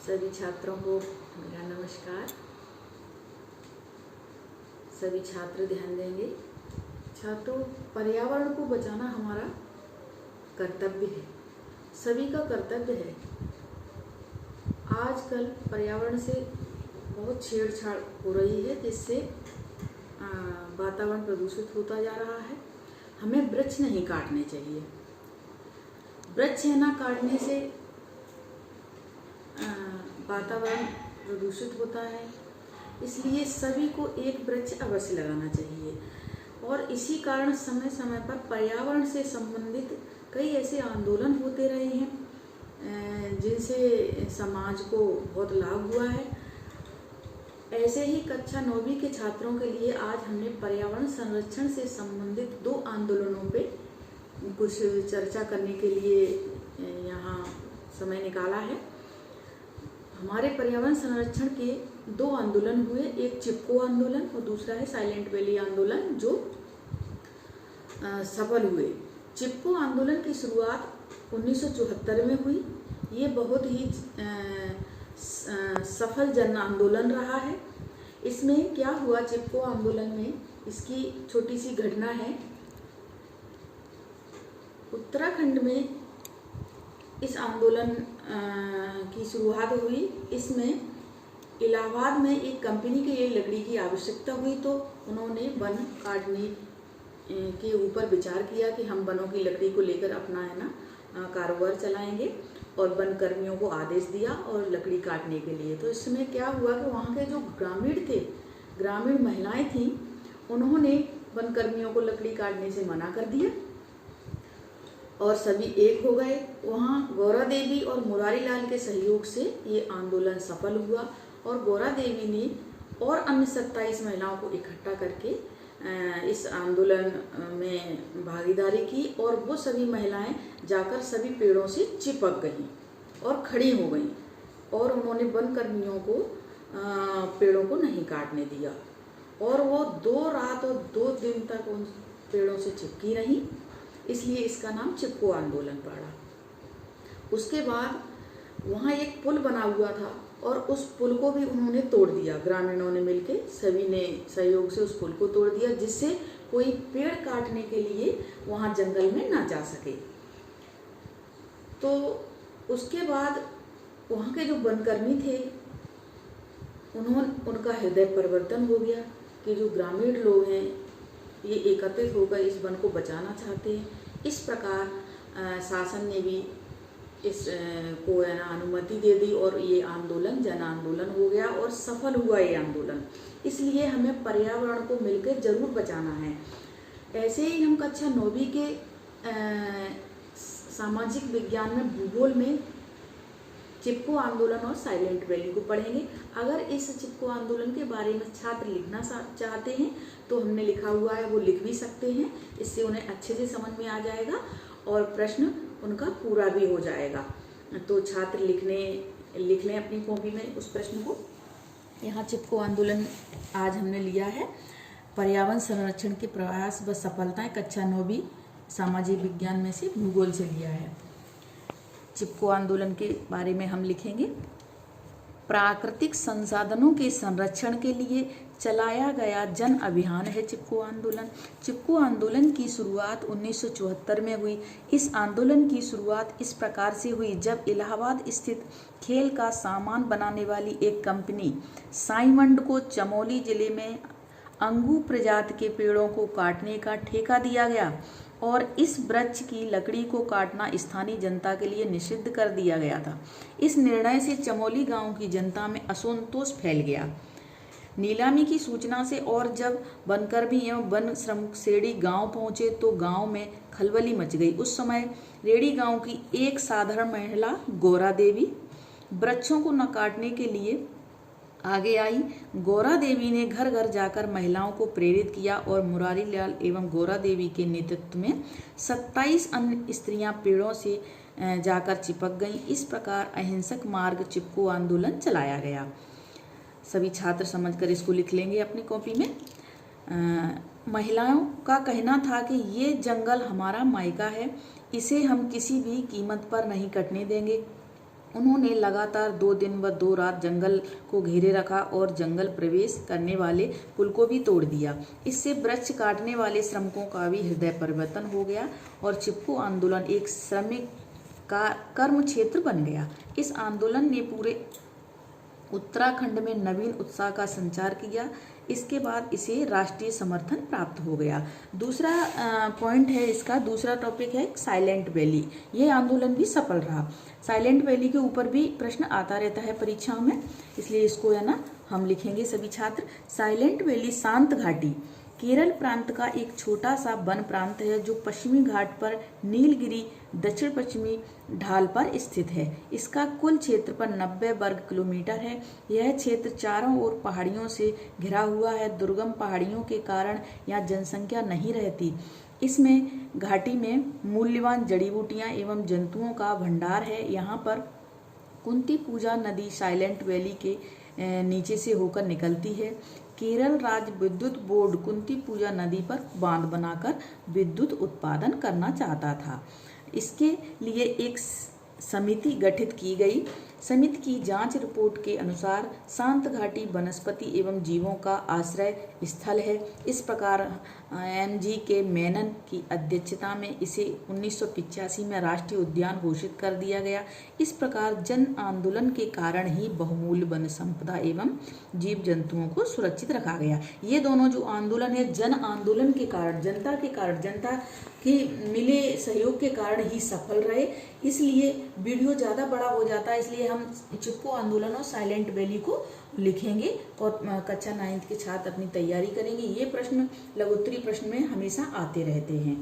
सभी छात्रों को मेरा नमस्कार। सभी छात्र ध्यान देंगे। छात्रों, पर्यावरण को बचाना हमारा कर्तव्य है, सभी का कर्तव्य है। आजकल पर्यावरण से बहुत छेड़छाड़ हो रही है, जिससे वातावरण प्रदूषित होता जा रहा है। हमें वृक्ष नहीं काटने चाहिए। वृक्ष न काटने से वातावरण प्रदूषित होता है, इसलिए सभी को एक वृक्ष अवश्य लगाना चाहिए। और इसी कारण समय समय पर पर्यावरण से संबंधित कई ऐसे आंदोलन होते रहे हैं जिनसे समाज को बहुत लाभ हुआ है। ऐसे ही कक्षा 9वीं के छात्रों के लिए आज हमने पर्यावरण संरक्षण से संबंधित 2 आंदोलनों पे कुछ चर्चा करने के लिए यहाँ समय निकाला है। हमारे पर्यावरण संरक्षण के 2 आंदोलन हुए, एक चिपको आंदोलन और दूसरा है साइलेंट वैली आंदोलन, जो सफल हुए। चिपको आंदोलन की शुरुआत 1974 में हुई। ये बहुत ही सफल जन आंदोलन रहा है। इसमें क्या हुआ, चिपको आंदोलन में इसकी छोटी सी घटना है। उत्तराखंड में इस आंदोलन की शुरुआत हुई। इसमें इलाहाबाद में एक कंपनी के लिए लकड़ी की आवश्यकता हुई, तो उन्होंने वन काटने के ऊपर विचार किया कि हम वनों की लकड़ी को लेकर अपना कारोबार चलाएंगे, और वन कर्मियों को आदेश दिया और लकड़ी काटने के लिए। तो इसमें क्या हुआ कि वहाँ के जो ग्रामीण महिलाएं थीं, उन्होंने वन कर्मियों को लकड़ी काटने से मना कर दिया और सभी एक हो गए। वहाँ गौरा देवी और मुरारी लाल के सहयोग से ये आंदोलन सफल हुआ और गौरा देवी ने और अन्य 27 महिलाओं को इकट्ठा करके इस आंदोलन में भागीदारी की, और वो सभी महिलाएं जाकर सभी पेड़ों से चिपक गईं और खड़ी हो गईं, और उन्होंने वन कर्मियों को पेड़ों को नहीं काटने दिया, और वो 2 रात और 2 दिन तक उन पेड़ों से चिपकी रहीं। इसलिए इसका नाम चिपको आंदोलन पड़ा। उसके बाद वहाँ एक पुल बना हुआ था और उस पुल को भी उन्होंने तोड़ दिया। ग्रामीणों ने मिलकर, सभी ने सहयोग से उस पुल को तोड़ दिया, जिससे कोई पेड़ काटने के लिए वहाँ जंगल में ना जा सके। तो उसके बाद वहाँ के जो वनकर्मी थे, उनका हृदय परिवर्तन हो गया कि जो ग्रामीण लोग हैं ये एकत्रित होकर इस वन को बचाना चाहते हैं। इस प्रकार शासन ने भी इस को अनुमति दे दी और ये आंदोलन जन आंदोलन हो गया और सफल हुआ ये आंदोलन। इसलिए हमें पर्यावरण को मिलकर जरूर बचाना है। ऐसे ही हम कक्षा 9वीं के सामाजिक विज्ञान में भूगोल में चिपको आंदोलन और साइलेंट वैली को पढ़ेंगे। अगर इस चिपको आंदोलन के बारे में छात्र लिखना चाहते हैं तो हमने लिखा हुआ है, वो लिख भी सकते हैं। इससे उन्हें अच्छे से समझ में आ जाएगा और प्रश्न उनका पूरा भी हो जाएगा। तो छात्र लिख लें अपनी कॉपी में उस प्रश्न को। यहाँ चिपको आंदोलन आज हमने लिया है, पर्यावरण संरक्षण के प्रयास व सफलताएं, कक्षा 9वीं सामाजिक विज्ञान में से भूगोल से लिया है। चिपको आंदोलन के बारे में हम लिखेंगे। प्राकृतिक संसाधनों के संरक्षण के लिए चलाया गया जन अभियान है चिपको आंदोलन। चिपको आंदोलन की शुरुआत 1974 में हुई। इस आंदोलन की शुरुआत इस प्रकार से हुई, जब इलाहाबाद स्थित खेल का सामान बनाने वाली एक कंपनी साइमंड को चमोली जिले में अंगू प्रजाति के पेड़ों को काटने का ठेका दिया गया, और इस वृक्ष की लकड़ी को काटना स्थानीय जनता के लिए निषिद्ध कर दिया गया था। इस निर्णय से चमोली गांव की जनता में असंतोष फैल गया। नीलामी की सूचना से और जब वनकर्मी एवं वन श्रमिक सेड़ी गांव पहुंचे तो गांव में खलबली मच गई। उस समय रेडी गांव की एक साधारण महिला गौरा देवी वृक्षों को न काटने के लिए आगे आई। गौरा देवी ने घर घर जाकर महिलाओं को प्रेरित किया और मुरारी लाल एवं गौरा देवी के नेतृत्व में 27 अन्य स्त्रियां पेड़ों से जाकर चिपक गईं। इस प्रकार अहिंसक मार्ग चिपको आंदोलन चलाया गया। सभी छात्र समझकर इसको लिख लेंगे अपनी कॉपी में। महिलाओं का कहना था कि ये जंगल हमारा मायका है, इसे हम किसी भी कीमत पर नहीं कटने देंगे। उन्होंने लगातार 2 दिन व 2 रात जंगल को घेरे रखा और जंगल प्रवेश करने वाले पुल को भी तोड़ दिया। इससे वृक्ष काटने वाले श्रमिकों का भी हृदय परिवर्तन हो गया और चिपको आंदोलन एक श्रमिक का कर्म क्षेत्र बन गया। इस आंदोलन ने पूरे उत्तराखंड में नवीन उत्साह का संचार किया। इसके बाद इसे राष्ट्रीय समर्थन प्राप्त हो गया। दूसरा पॉइंट है, इसका दूसरा टॉपिक है साइलेंट वैली। ये आंदोलन भी सफल रहा। साइलेंट वैली के ऊपर भी प्रश्न आता रहता है परीक्षाओं में, इसलिए इसको है ना हम लिखेंगे सभी छात्र। साइलेंट वैली शांत घाटी केरल प्रांत का एक छोटा सा वन प्रांत है जो पश्चिमी घाट पर नीलगिरी दक्षिण पश्चिमी ढाल पर स्थित है। इसका कुल क्षेत्रफल 90 वर्ग किलोमीटर है। यह क्षेत्र चारों ओर पहाड़ियों से घिरा हुआ है। दुर्गम पहाड़ियों के कारण यहाँ जनसंख्या नहीं रहती। इसमें घाटी में मूल्यवान जड़ी बूटियां एवं जंतुओं का भंडार है। यहाँ पर कुंती पूजा नदी साइलेंट वैली के नीचे से होकर निकलती है। केरल राज्य विद्युत बोर्ड कुंती पूजा नदी पर बांध बनाकर विद्युत उत्पादन करना चाहता था। इसके लिए एक समिति गठित की गई। समिति की जांच रिपोर्ट के अनुसार शांत घाटी वनस्पति एवं जीवों का आश्रय स्थल है। इस प्रकार MGK मेनन की अध्यक्षता में इसे 1985 में राष्ट्रीय उद्यान घोषित कर दिया गया। इस प्रकार जन आंदोलन के कारण ही बहुमूल्य वन संपदा एवं जीव जंतुओं को सुरक्षित रखा गया। ये दोनों जो आंदोलन है जन आंदोलन के कारण, जनता के मिले सहयोग के कारण ही सफल रहे। इसलिए वीडियो ज़्यादा बड़ा हो जाता है, इसलिए हम चिपको आंदोलन और साइलेंट वैली को लिखेंगे और कक्षा 9th के छात्र अपनी तैयारी करेंगे। ये प्रश्न लघुत्तरी प्रश्न में हमेशा आते रहते हैं।